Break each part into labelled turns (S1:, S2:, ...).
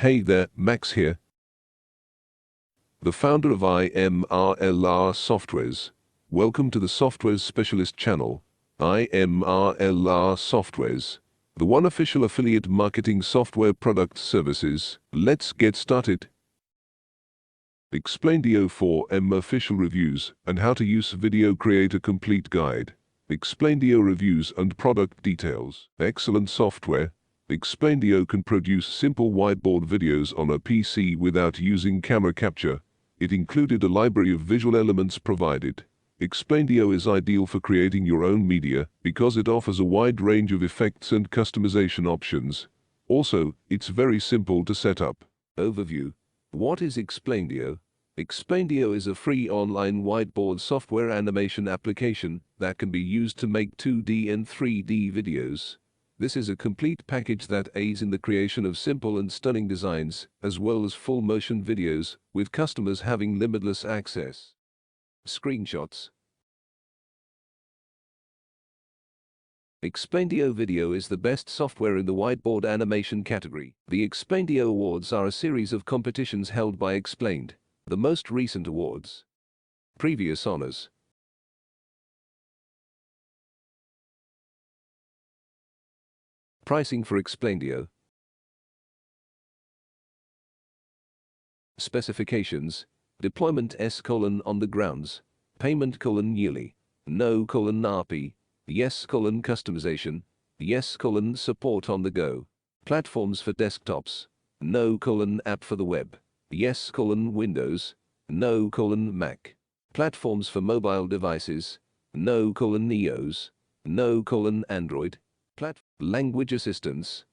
S1: Hey there, Max here, the founder of IMRLR Softwares. Welcome to the Softwares Specialist channel, IMRLR Softwares, the one official affiliate marketing software product services. Let's get started. Explaindio 4M official reviews and how to use video creator complete guide. Explaindio reviews and product details. Excellent software. Explaindio can produce simple whiteboard videos on a PC without using camera capture. It included a library of visual elements provided. Explaindio is ideal for creating your own media because it offers a wide range of effects and customization options. Also, it's very simple to set up. Overview. What is Explaindio? Explaindio is a free online whiteboard software animation application that can be used to make 2D and 3D videos. This is a complete package that aids in the creation of simple and stunning designs, as well as full motion videos, with customers having limitless access. Screenshots. Explaindio Video is the best software in the whiteboard animation category. The Explaindio Awards are a series of competitions held by Explained. The most recent awards. Previous honors. Pricing for Explaindio. Specifications. Deployment on the grounds. Payment yearly. No RP. Yes customization. Yes support on the go. Platforms for desktops. No app for the web. Yes Windows. No Mac. Platforms for mobile devices. No iOS. No Android. Language assistance.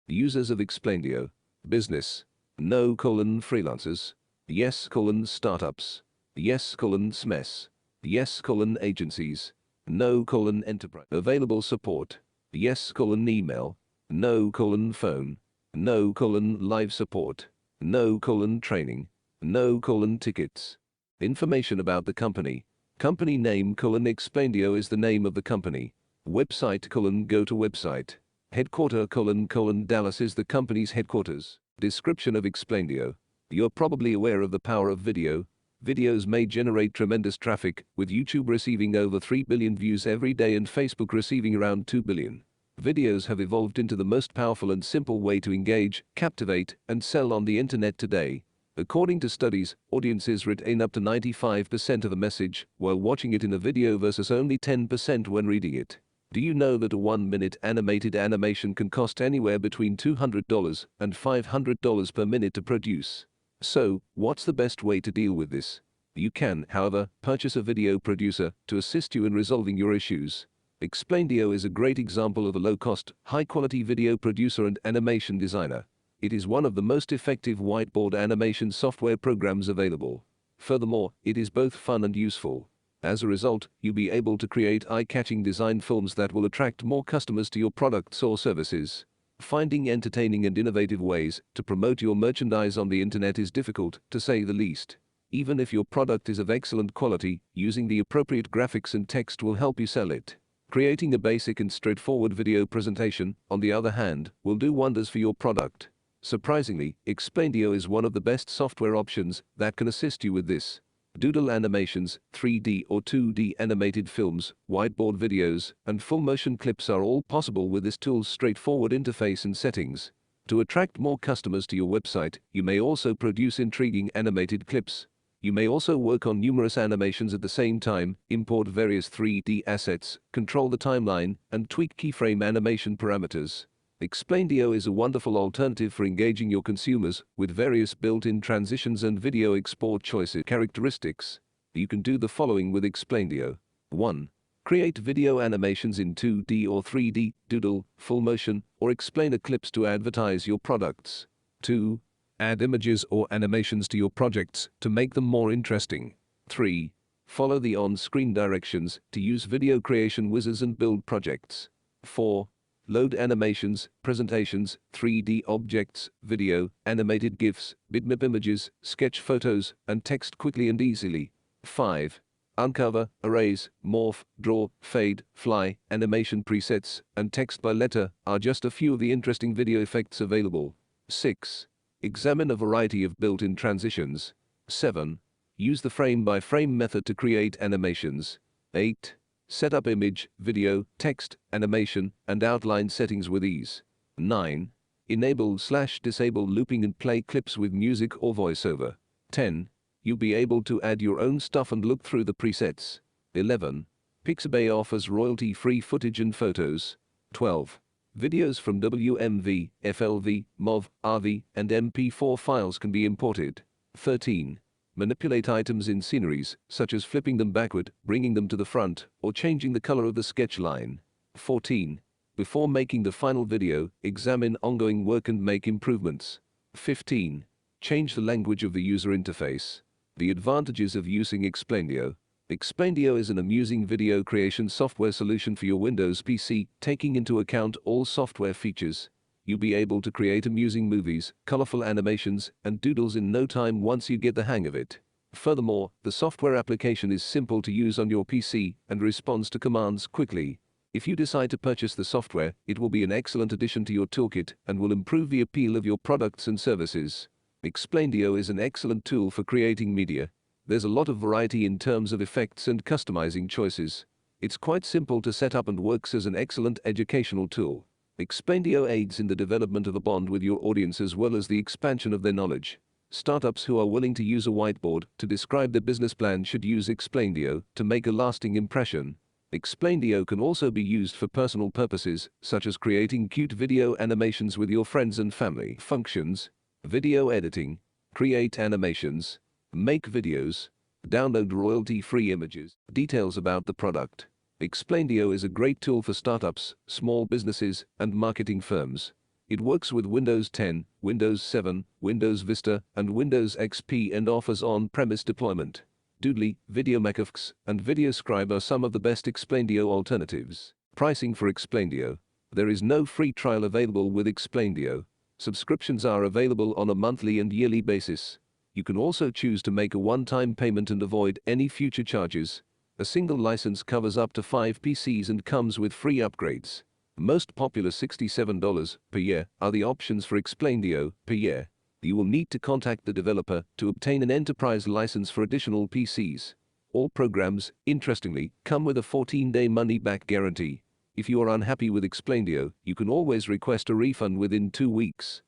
S1: Users of Explaindio. Business. No freelancers. Yes startups. Yes SMEs. Yes agencies. No enterprise. Available support. Yes email. No phone. No live support. No training. No tickets. Information about the company. Company name Explaindio is the name of the company. Website go to website. Headquarter Dallas is the company's headquarters. Description of Explaindio. You're probably aware of the power of video. Videos may generate tremendous traffic, with YouTube receiving over 3 billion views every day and Facebook receiving around 2 billion. Videos have evolved into the most powerful and simple way to engage, captivate, and sell on the internet today. According to studies, audiences retain up to 95% of a message while watching it in a video versus only 10% when reading it. Do you know that a 1-minute animated animation can cost anywhere between $200 and $500 per minute to produce? So, what's the best way to deal with this? You can, however, purchase a video producer to assist you in resolving your issues. Explaindio is a great example of a low-cost, high-quality video producer and animation designer. It is one of the most effective whiteboard animation software programs available. Furthermore, it is both fun and useful. As a result, you'll be able to create eye-catching design films that will attract more customers to your products or services. Finding entertaining and innovative ways to promote your merchandise on the internet is difficult, to say the least. Even if your product is of excellent quality, using the appropriate graphics and text will help you sell it. Creating a basic and straightforward video presentation, on the other hand, will do wonders for your product. Surprisingly, Explaindio is one of the best software options that can assist you with this. Doodle animations, 3D or 2D animated films, whiteboard videos, and full motion clips are all possible with this tool's straightforward interface and settings. To attract more customers to your website, you may also produce intriguing animated clips. You may also work on numerous animations at the same time, import various 3D assets, control the timeline, and tweak keyframe animation parameters. Explaindio is a wonderful alternative for engaging your consumers with various built-in transitions and video export choices. Characteristics. You can do the following with Explaindio. 1. Create video animations in 2D or 3D, doodle, full motion, or explainer clips to advertise your products. 2. Add images or animations to your projects to make them more interesting. 3. Follow the on-screen directions to use video creation wizards and build projects. 4. Load animations, presentations, 3D objects, video, animated GIFs, bitmap images, sketch photos, and text quickly and easily. 5. uncover, erase, morph, draw, fade, fly, animation presets, and text by letter are just a few of the interesting video effects available. 6. Examine a variety of built-in transitions. 7. Use the frame-by-frame method to create animations. 8. Set up image, video, text, animation, and outline settings with ease. 9. Enable/disable looping and play clips with music or voiceover. 10. You'll be able to add your own stuff and look through the presets. 11. Pixabay offers royalty-free footage and photos. 12. Videos from WMV, FLV, MOV, RV, and MP4 files can be imported. 13. Manipulate items in sceneries, such as flipping them backward, bringing them to the front, or changing the color of the sketch line. 14. Before making the final video, examine ongoing work and make improvements. 15. Change the language of the user interface. The advantages of using Explaindio. Explaindio is an amusing video creation software solution for your Windows PC, taking into account all software features. You'll be able to create amusing movies, colorful animations, and doodles in no time once you get the hang of it. Furthermore, the software application is simple to use on your PC and responds to commands quickly. If you decide to purchase the software, it will be an excellent addition to your toolkit and will improve the appeal of your products and services. Explaindio is an excellent tool for creating media. There's a lot of variety in terms of effects and customizing choices. It's quite simple to set up and works as an excellent educational tool. Explaindio aids in the development of a bond with your audience as well as the expansion of their knowledge. Startups who are willing to use a whiteboard to describe their business plan should use Explaindio to make a lasting impression. Explaindio can also be used for personal purposes, such as creating cute video animations with your friends and family. Functions: video editing, create animations, make videos, download royalty-free images. Details about the product. Explaindio is a great tool for startups, small businesses, and marketing firms. It works with Windows 10, Windows 7, Windows Vista, and Windows XP and offers on-premise deployment. Doodly, VideoMakerFX, and VideoScribe are some of the best Explaindio alternatives. Pricing for Explaindio. There is no free trial available with Explaindio. Subscriptions are available on a monthly and yearly basis. You can also choose to make a one-time payment and avoid any future charges. A single license covers up to 5 PCs and comes with free upgrades. Most popular $67 per year are the options for Explaindio per year. You will need to contact the developer to obtain an enterprise license for additional PCs. All programs, interestingly, come with a 14-day money-back guarantee. If you are unhappy with Explaindio, you can always request a refund within 2 weeks.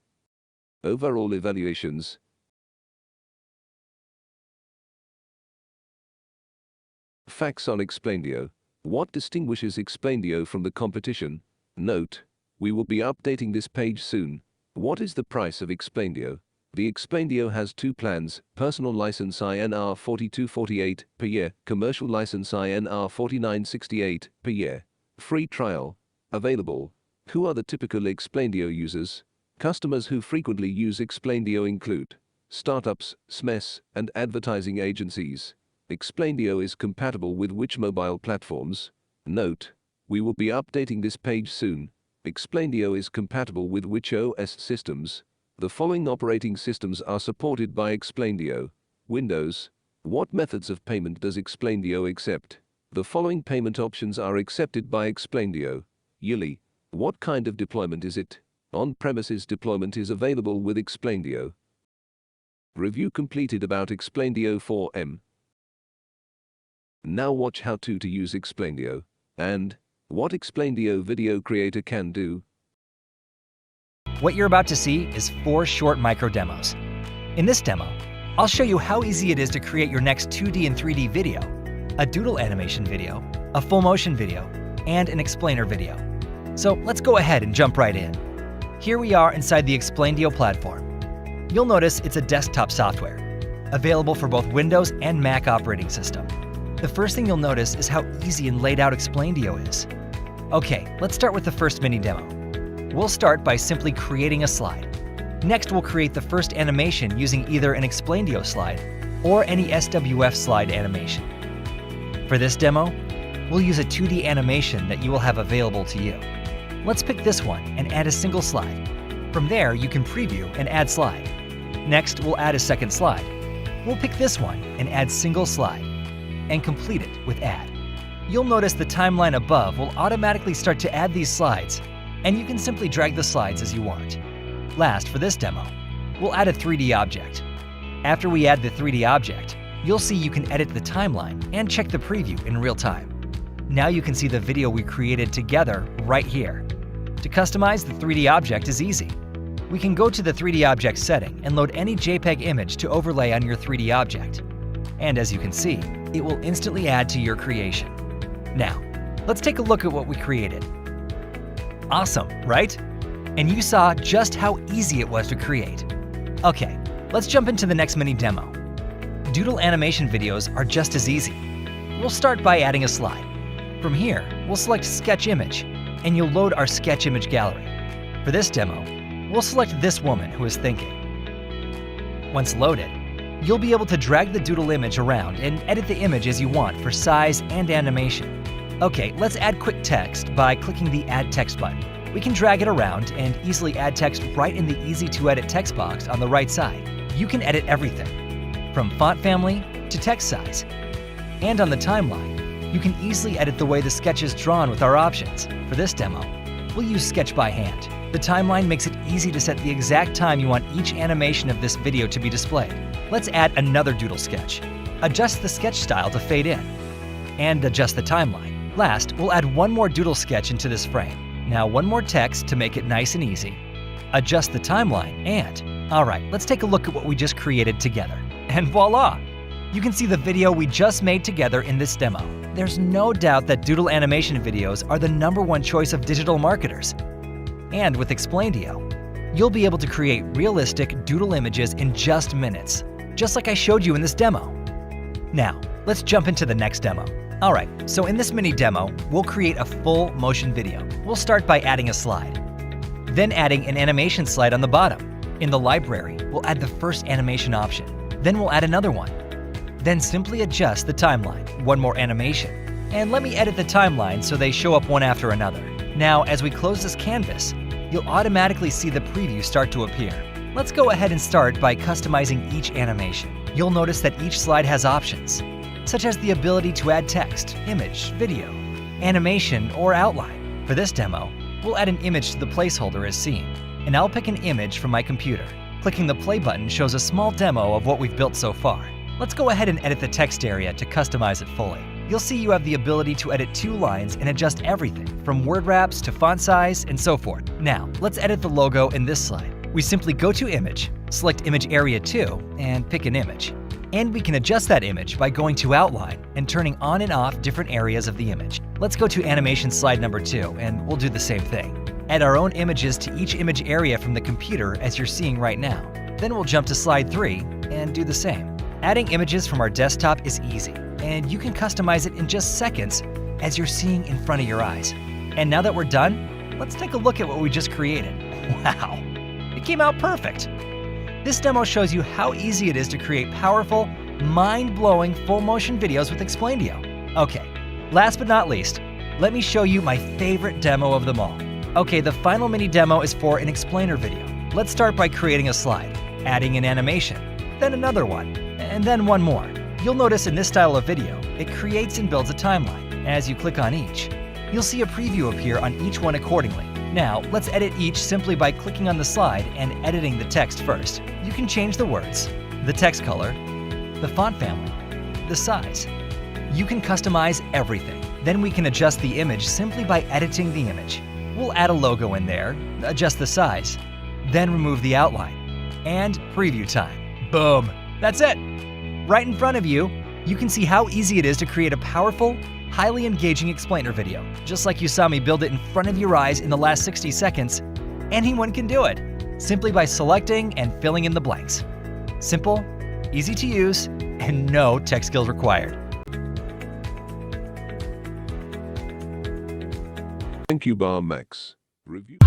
S1: Overall evaluations. Facts on Explaindio. What distinguishes Explaindio from the competition? Note: we will be updating this page soon. What is the price of Explaindio? The Explaindio has 2 plans: personal license INR 4248 per year, commercial license INR 4968 per year. Free trial available. Who are the typical Explaindio users? Customers who frequently use Explaindio include startups, SMEs, and advertising agencies. Explaindio is compatible with which mobile platforms? Note: we will be updating this page soon. Explaindio is compatible with which OS systems? The following operating systems are supported by Explaindio. Windows. What methods of payment does Explaindio accept? The following payment options are accepted by Explaindio. Yearly. What kind of deployment is it? On-premises deployment is available with Explaindio. Review completed about Explaindio 4M. Now watch how-to to use Explaindio and what Explaindio video creator can do.
S2: What you're about to see is 4 short micro demos. In this demo, I'll show you how easy it is to create your next 2D and 3D video, a doodle animation video, a full motion video, and an explainer video. So let's go ahead and jump right in. Here we are inside the Explaindio platform. You'll notice it's a desktop software, available for both Windows and Mac operating system. The first thing you'll notice is how easy and laid out Explaindio is. Okay, let's start with the first mini demo. We'll start by simply creating a slide. Next, we'll create the first animation using either an Explaindio slide or any SWF slide animation. For this demo, we'll use a 2D animation that you will have available to you. Let's pick this one and add a single slide. From there, you can preview and add slide. Next, we'll add a second slide. We'll pick this one and add single slide. and complete it with Add. You'll notice the timeline above will automatically start to add these slides, and you can simply drag the slides as you want. Last, for this demo, we'll add a 3D object. After we add the 3D object, you'll see you can edit the timeline and check the preview in real time. Now you can see the video we created together right here. To customize the 3D object is easy. We can go to the 3D object setting and load any JPEG image to overlay on your 3D object. And as you can see, it will instantly add to your creation. Now, let's take a look at what we created. Awesome, right? And you saw just how easy it was to create. Okay, let's jump into the next mini demo. Doodle animation videos are just as easy. We'll start by adding a slide. From here, we'll select Sketch Image, and you'll load our Sketch Image gallery. For this demo, we'll select this woman who is thinking. Once loaded, you'll be able to drag the doodle image around and edit the image as you want for size and animation. Okay, let's add quick text by clicking the Add Text button. We can drag it around and easily add text right in the Easy to Edit text box on the right side. You can edit everything, from font family to text size. And on the timeline, you can easily edit the way the sketch is drawn with our options. For this demo, we'll use Sketch by hand. The timeline makes it easy to set the exact time you want each animation of this video to be displayed. Let's add another doodle sketch. Adjust the sketch style to fade in, and adjust the timeline. Last, we'll add one more doodle sketch into this frame. Now one more text to make it nice and easy. Adjust the timeline, and alright, let's take a look at what we just created together. And voila! You can see the video we just made together in this demo. There's no doubt that doodle animation videos are the #1 choice of digital marketers. And with Explaindio, you'll be able to create realistic doodle images in just minutes, just like I showed you in this demo. Now, let's jump into the next demo. Alright, so in this mini demo, we'll create a full motion video. We'll start by adding a slide, then adding an animation slide on the bottom. In the library, we'll add the first animation option, then we'll add another one. Then simply adjust the timeline, one more animation. And let me edit the timeline so they show up one after another. Now, as we close this canvas, you'll automatically see the preview start to appear. Let's go ahead and start by customizing each animation. You'll notice that each slide has options, such as the ability to add text, image, video, animation, or outline. For this demo, we'll add an image to the placeholder as seen, and I'll pick an image from my computer. Clicking the play button shows a small demo of what we've built so far. Let's go ahead and edit the text area to customize it fully. You'll see you have the ability to edit 2 lines and adjust everything, from word wraps to font size and so forth. Now, let's edit the logo in this slide. We simply go to Image, select Image Area 2, and pick an image. And we can adjust that image by going to Outline and turning on and off different areas of the image. Let's go to Animation Slide number 2, and we'll do the same thing. Add our own images to each image area from the computer as you're seeing right now. Then we'll jump to Slide 3 and do the same. Adding images from our desktop is easy, and you can customize it in just seconds as you're seeing in front of your eyes. And now that we're done, let's take a look at what we just created. Wow, it came out perfect. This demo shows you how easy it is to create powerful, mind-blowing full motion videos with Explaindio. Okay, last but not least, let me show you my favorite demo of them all. Okay, the final mini demo is for an explainer video. Let's start by creating a slide, adding an animation, then another one, and then one more. You'll notice in this style of video, it creates and builds a timeline. As you click on each, you'll see a preview appear on each one accordingly. Now, let's edit each simply by clicking on the slide and editing the text first. You can change the words, the text color, the font family, the size. You can customize everything. Then we can adjust the image simply by editing the image. We'll add a logo in there, adjust the size, then remove the outline, and preview time. Boom! That's it! Right in front of you, you can see how easy it is to create a powerful, highly engaging explainer video. Just like you saw me build it in front of your eyes in the last 60 seconds, anyone can do it, simply by selecting and filling in the blanks. Simple, easy to use, and no tech skills required.
S1: Thank you, Bar Max. Review.